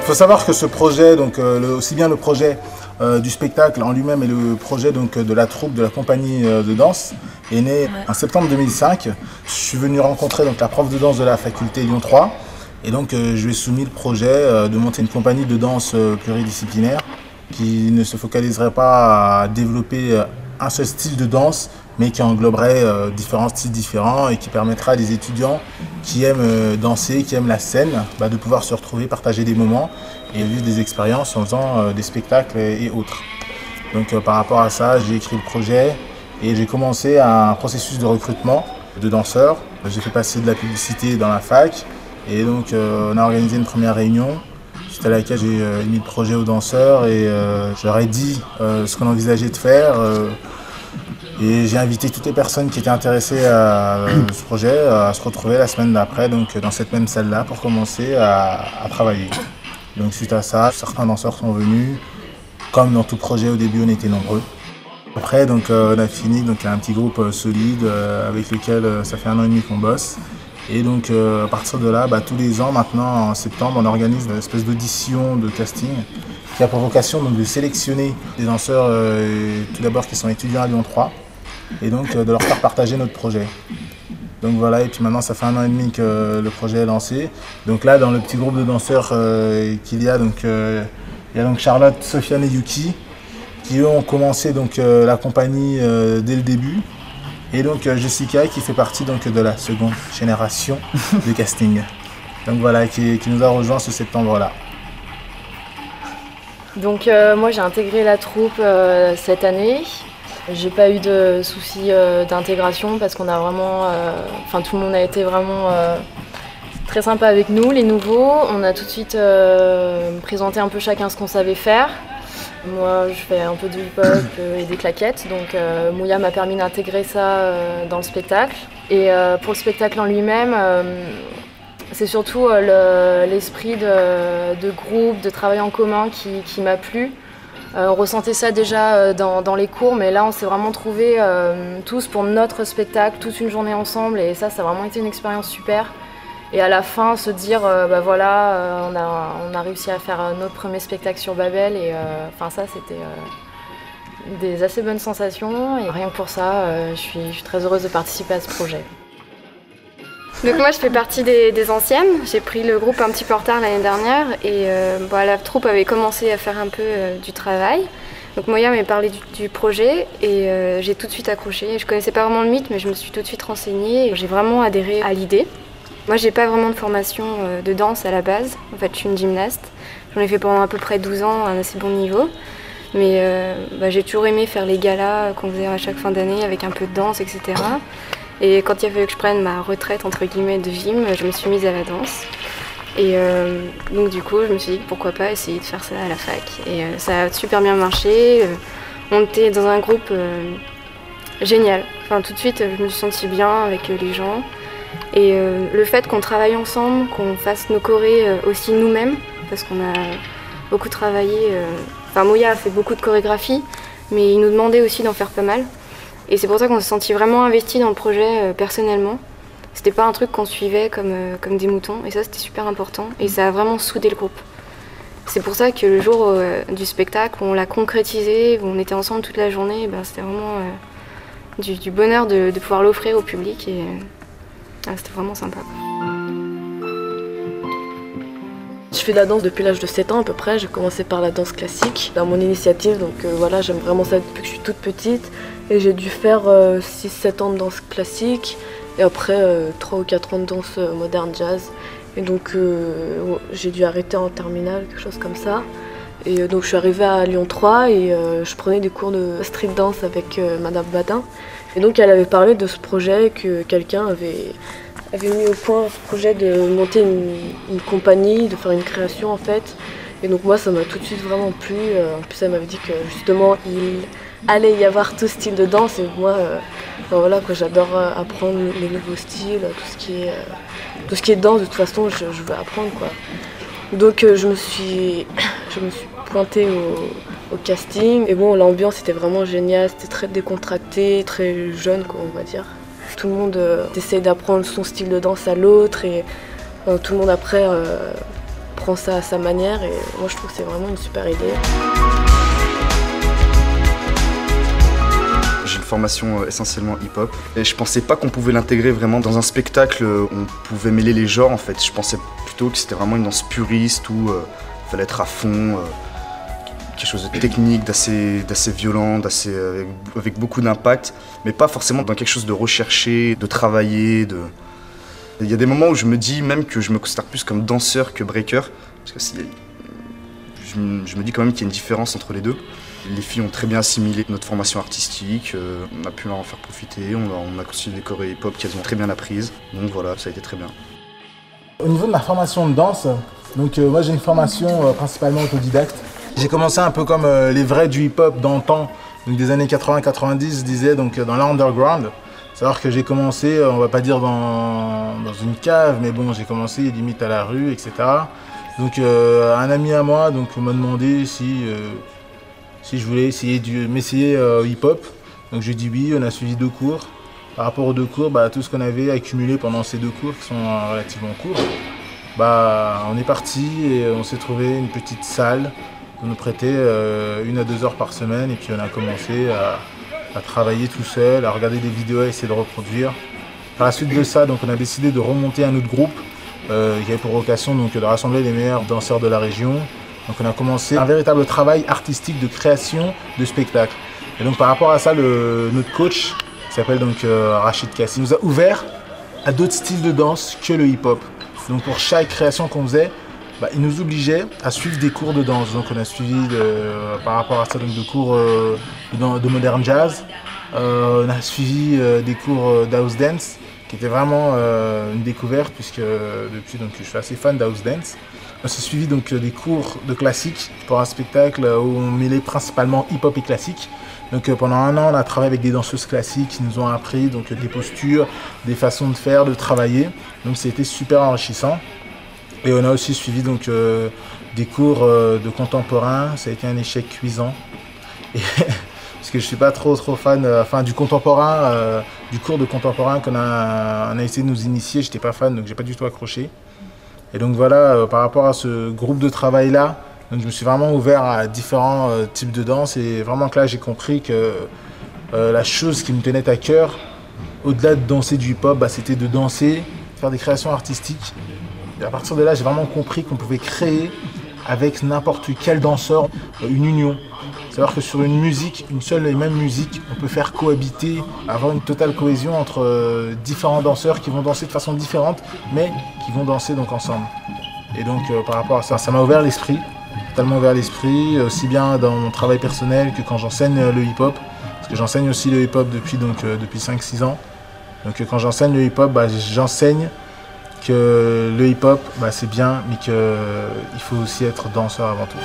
faut savoir que ce projet, donc, aussi bien le projet du spectacle en lui-même et le projet donc, de la troupe, de la compagnie de danse, est né en septembre 2005. Je suis venu rencontrer donc, la prof de danse de la faculté Lyon 3 et donc je lui ai soumis le projet de monter une compagnie de danse pluridisciplinaire qui ne se focaliserait pas à développer un seul style de danse, mais qui engloberait différents styles différents et qui permettra à des étudiants qui aiment danser, qui aiment la scène, de pouvoir se retrouver, partager des moments et vivre des expériences en faisant des spectacles et autres. Donc par rapport à ça, j'ai écrit le projet et j'ai commencé un processus de recrutement de danseurs. J'ai fait passer de la publicité dans la fac et donc on a organisé une première réunion suite à laquelle j'ai mis le projet aux danseurs et je leur ai dit ce qu'on envisageait de faire. Et j'ai invité toutes les personnes qui étaient intéressées à ce projet à se retrouver la semaine d'après, donc dans cette même salle-là, pour commencer à travailler. Donc suite à ça, certains danseurs sont venus. Comme dans tout projet, au début, on était nombreux. Après, donc, on a fini, donc il y a un petit groupe solide avec lequel ça fait 1 an et demi qu'on bosse. Et donc à partir de là, tous les ans maintenant, en septembre, on organise une espèce d'audition de casting qui a pour vocation donc, de sélectionner des danseurs tout d'abord qui sont étudiants à Lyon 3 et donc de leur faire partager notre projet. Donc voilà, et puis maintenant ça fait 1 an et demi que le projet est lancé. Donc là, dans le petit groupe de danseurs qu'il y a, donc, il y a donc Charlotte, Sofiane et Yuki qui eux ont commencé donc, la compagnie dès le début. Et donc Jessica qui fait partie donc, de la seconde génération de casting. Donc voilà, qui nous a rejoint ce septembre-là. Donc moi j'ai intégré la troupe cette année. J'ai pas eu de soucis d'intégration parce qu'on a vraiment, tout le monde a été vraiment très sympa avec nous, les nouveaux. On a tout de suite présenté un peu chacun ce qu'on savait faire. Moi je fais un peu de hip-hop et des claquettes, donc Mouya m'a permis d'intégrer ça dans le spectacle. Et pour le spectacle en lui-même, c'est surtout l'esprit de groupe, de travail en commun qui m'a plu. On ressentait ça déjà dans les cours, mais là on s'est vraiment trouvés tous pour notre spectacle, toute une journée ensemble, et ça a vraiment été une expérience super. Et à la fin, se dire, on a réussi à faire notre premier spectacle sur Babel, et ça c'était des assez bonnes sensations, et rien que pour ça, je suis très heureuse de participer à ce projet. Donc moi je fais partie des anciennes, j'ai pris le groupe un petit peu en retard l'année dernière et la troupe avait commencé à faire un peu du travail. Donc Moya m'a parlé du projet et j'ai tout de suite accroché. Je connaissais pas vraiment le mythe mais je me suis tout de suite renseignée et j'ai vraiment adhéré à l'idée. Moi j'ai pas vraiment de formation de danse à la base, en fait je suis une gymnaste. J'en ai fait pendant à peu près 12 ans à un assez bon niveau. Mais j'ai toujours aimé faire les galas qu'on faisait à chaque fin d'année avec un peu de danse, etc. Et quand il a fallu que je prenne ma retraite entre guillemets de gym, je me suis mise à la danse. Et donc du coup, je me suis dit pourquoi pas essayer de faire ça à la fac. Et ça a super bien marché. On était dans un groupe génial. Enfin, tout de suite, je me suis sentie bien avec les gens. Et le fait qu'on travaille ensemble, qu'on fasse nos chorés aussi nous-mêmes, parce qu'on a beaucoup travaillé. Mouya a fait beaucoup de chorégraphie, mais il nous demandait aussi d'en faire pas mal. Et c'est pour ça qu'on s'est senti vraiment investis dans le projet personnellement. C'était pas un truc qu'on suivait comme des moutons, et ça c'était super important. Et ça a vraiment soudé le groupe. C'est pour ça que le jour du spectacle, où on l'a concrétisé, où on était ensemble toute la journée, c'était vraiment du bonheur de pouvoir l'offrir au public. Et c'était vraiment sympa. Je fais de la danse depuis l'âge de 7 ans à peu près. J'ai commencé par la danse classique dans mon initiative, donc j'aime vraiment ça depuis que je suis toute petite. Et j'ai dû faire 6-7 ans de danse classique et après 3 ou 4 ans de danse moderne jazz. Et donc j'ai dû arrêter en terminale, quelque chose comme ça. Et donc je suis arrivée à Lyon 3 et je prenais des cours de street dance avec Madame Badin. Et donc elle avait parlé de ce projet que quelqu'un avait mis au point, ce projet de monter une compagnie, de faire une création en fait. Et donc moi ça m'a tout de suite vraiment plu. En plus elle m'avait dit que justement il allait y avoir tout style de danse et moi j'adore apprendre les nouveaux styles, tout ce qui est danse de toute façon je veux apprendre quoi. Donc je me suis pointée au casting et bon l'ambiance était vraiment géniale, c'était très décontracté, très jeune quoi on va dire. Tout le monde essaye d'apprendre son style de danse à l'autre et tout le monde après prend ça à sa manière et moi je trouve que c'est vraiment une super idée. J'ai une formation essentiellement hip-hop et je pensais pas qu'on pouvait l'intégrer vraiment dans un spectacle où on pouvait mêler les genres en fait. Je pensais plutôt que c'était vraiment une danse puriste où il fallait être à fond, quelque chose de technique, d'assez violent, avec beaucoup d'impact, mais pas forcément dans quelque chose de recherché, de travaillé. Il y a des moments où je me dis même que je me considère plus comme danseur que breaker, parce que je me dis quand même qu'il y a une différence entre les deux. Les filles ont très bien assimilé notre formation artistique, on a pu leur en faire profiter, on a construit des chorés hip-hop qu'elles ont très bien apprises, donc voilà, ça a été très bien. Au niveau de ma formation de danse, donc moi j'ai une formation principalement autodidacte. J'ai commencé un peu comme les vrais du hip-hop d'antan, donc des années 80-90, je disais, donc dans l'underground. C'est-à-dire que j'ai commencé, on va pas dire dans une cave, mais bon, j'ai commencé limite à la rue, etc. Donc un ami à moi m'a demandé si je voulais m'essayer hip-hop. Donc j'ai dit oui, on a suivi 2 cours. Par rapport aux 2 cours, tout ce qu'on avait accumulé pendant ces 2 cours, qui sont relativement courts, on est parti et on s'est trouvé une petite salle pour nous prêter 1 à 2 heures par semaine. Et puis on a commencé à travailler tout seul, à regarder des vidéos, à essayer de reproduire. Par la suite de ça, donc, on a décidé de remonter un autre groupe qui avait pour vocation de rassembler les meilleurs danseurs de la région. Donc on a commencé un véritable travail artistique de création de spectacles. Et donc par rapport à ça, notre coach, qui s'appelle Rachid Kassi, nous a ouvert à d'autres styles de danse que le hip-hop. Donc pour chaque création qu'on faisait, il nous obligeait à suivre des cours de danse. Donc on a suivi par rapport à ça des cours de modern jazz. On a suivi des cours d'house dance, qui était vraiment une découverte puisque depuis je suis assez fan d'house dance. On s'est suivi des cours de classique pour un spectacle où on mêlait principalement hip-hop et classique. Donc pendant 1 an, on a travaillé avec des danseuses classiques qui nous ont appris des postures, des façons de faire, de travailler. Donc c'était super enrichissant. Et on a aussi suivi des cours de contemporain. Ça a été un échec cuisant. Et parce que je suis pas trop fan du contemporain, du cours de contemporain qu'on a essayé de nous initier. J'étais pas fan, donc j'ai pas du tout accroché. Et donc voilà, par rapport à ce groupe de travail là, je me suis vraiment ouvert à différents types de danse et vraiment que là j'ai compris que la chose qui me tenait à cœur, au-delà de danser du hip-hop, c'était de danser, faire des créations artistiques. Et à partir de là, j'ai vraiment compris qu'on pouvait créer avec n'importe quel danseur une union. C'est-à-dire que sur une musique, une seule et même musique, on peut faire cohabiter, avoir une totale cohésion entre différents danseurs qui vont danser de façon différente, mais qui vont danser ensemble. Et donc par rapport à ça, ça m'a ouvert l'esprit, totalement ouvert l'esprit, aussi bien dans mon travail personnel que quand j'enseigne le hip-hop, parce que j'enseigne aussi le hip-hop depuis 5-6 ans. Donc quand j'enseigne le hip-hop, j'enseigne que le hip-hop, c'est bien, mais qu'il faut aussi être danseur avant tout.